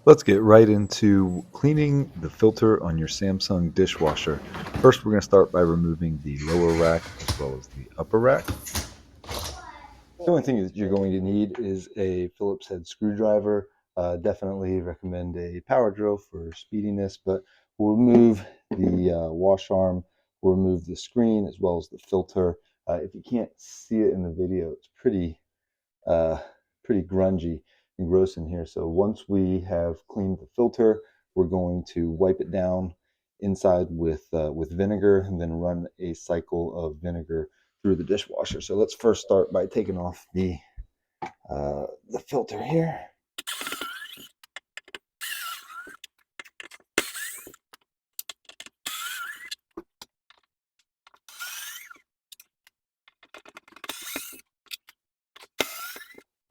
Let's get right into cleaning the filter on your Samsung dishwasher. First, we're going to start by removing the lower rack as well as the upper rack. The only thing that you're going to need is a Phillips head screwdriver. Definitely recommend a power drill for speediness, but we'll remove the wash arm, we'll remove the screen as well as the filter. If you can't see it in the video, it's uh, pretty grungy and gross in here. So once we have cleaned the filter, we're going to wipe it down inside with vinegar and then run a cycle of vinegar through the dishwasher. So let's first start by taking off the filter here.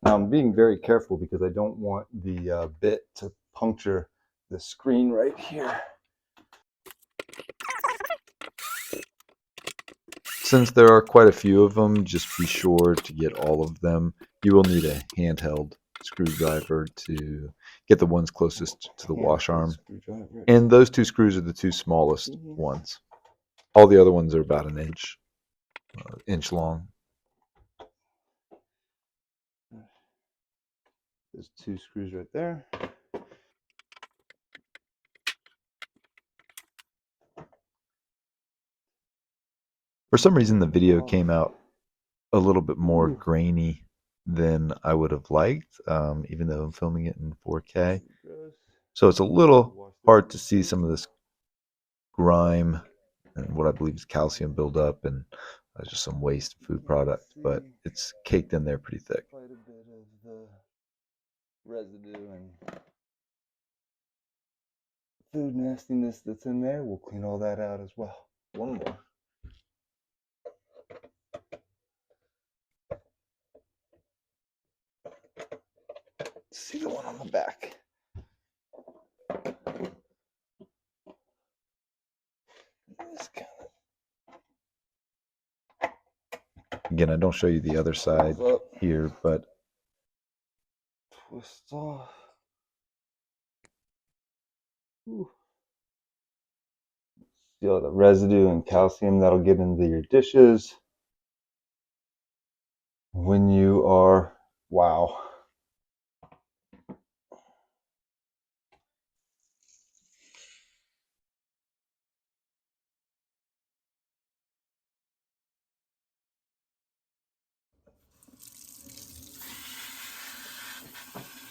Now I'm being very careful because I don't want the bit to puncture the screen right here. Since there are quite a few of them, just be sure to get all of them. You will need a handheld screwdriver to get the ones closest to the wash arm. And those two screws are the two smallest ones. All the other ones are about an inch long. There's two screws right there. For some reason, the video came out a little bit more grainy than I would have liked, even though I'm filming it in 4K. So it's a little hard to see some of this grime and what I believe is calcium buildup and just some waste food product, but it's caked in there pretty thick. Quite a bit of the residue and food nastiness that's in there. We'll clean all that out as well. One more. See the one on the back. Again, I don't show you the other side here, but twist off. See all the residue and calcium that'll get into your dishes when you are, wow.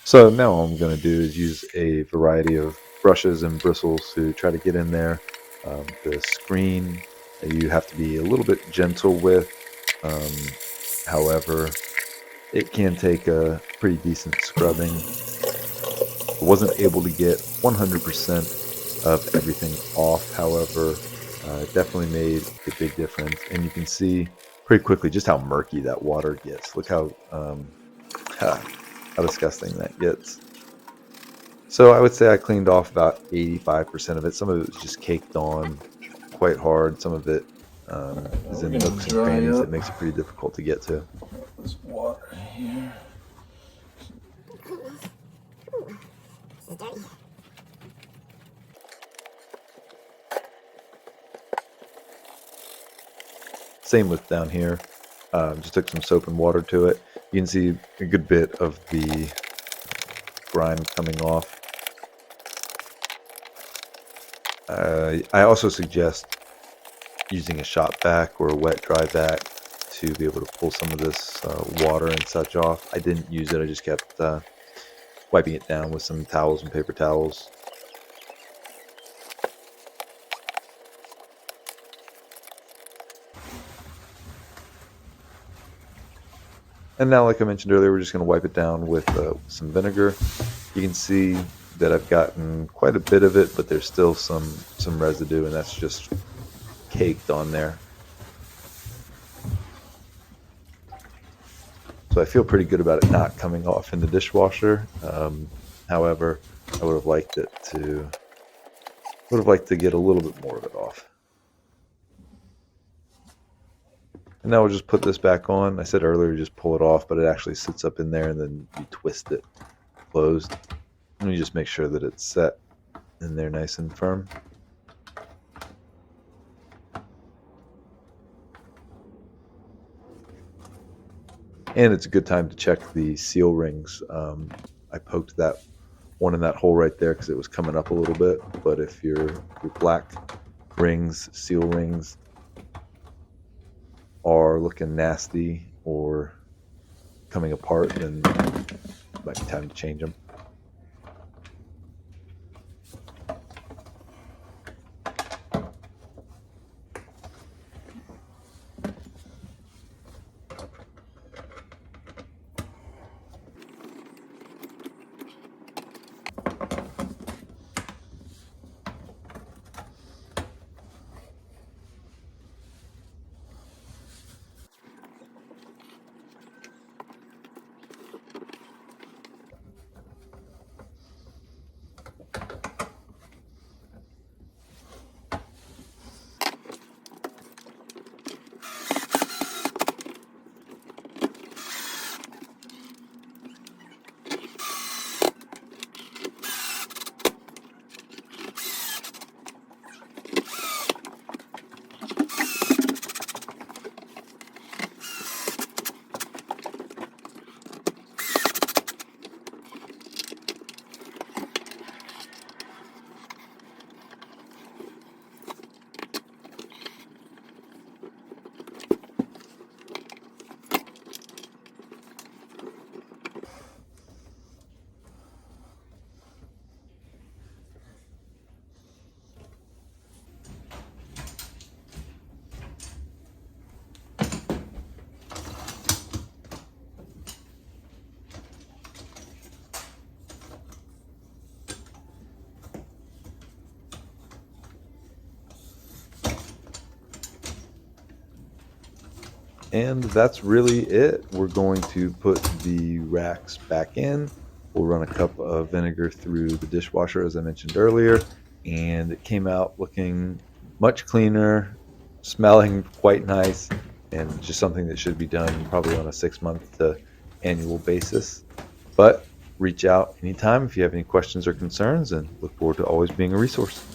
So now all I'm going to do is use a variety of brushes and bristles to try to get in there. The screen you have to be a little bit gentle with. However, it can take a pretty decent scrubbing. I wasn't able to get 100% of everything off, however, it definitely made a big difference. And you can see pretty quickly just how murky that water gets. Look how disgusting that gets. So I would say I cleaned off about 85% of it. Some of it was just caked on quite hard. Some of it is in nooks and crannies that makes it pretty difficult to get to. This water here. Same with down here. Just took some soap and water to it. You can see a good bit of the grime coming off. I also suggest using a shop vac or a wet dry vac to be able to pull some of this water and such off. I didn't use it. I just kept wiping it down with some towels and paper towels. And now, like I mentioned earlier, we're just going to wipe it down with some vinegar. You can see that I've gotten quite a bit of it, but there's still some residue, and that's just caked on there. So I feel pretty good about it not coming off in the dishwasher. However, I would have liked to get a little bit more of it off. And now we'll just put this back on. I said earlier just pull it off, but it actually sits up in there and then you twist it closed. And you just make sure that it's set in there nice and firm. And it's a good time to check the seal rings. I poked that one in that hole right there because it was coming up a little bit. But if your black rings, seal rings, are looking nasty or coming apart, then it might be time to change them. And that's really it. We're going to put the racks back in. We'll run a cup of vinegar through the dishwasher, as I mentioned earlier, and it came out looking much cleaner, smelling quite nice, and just something that should be done probably on a 6-month to annual basis. But reach out anytime if you have any questions or concerns, and look forward to always being a resource.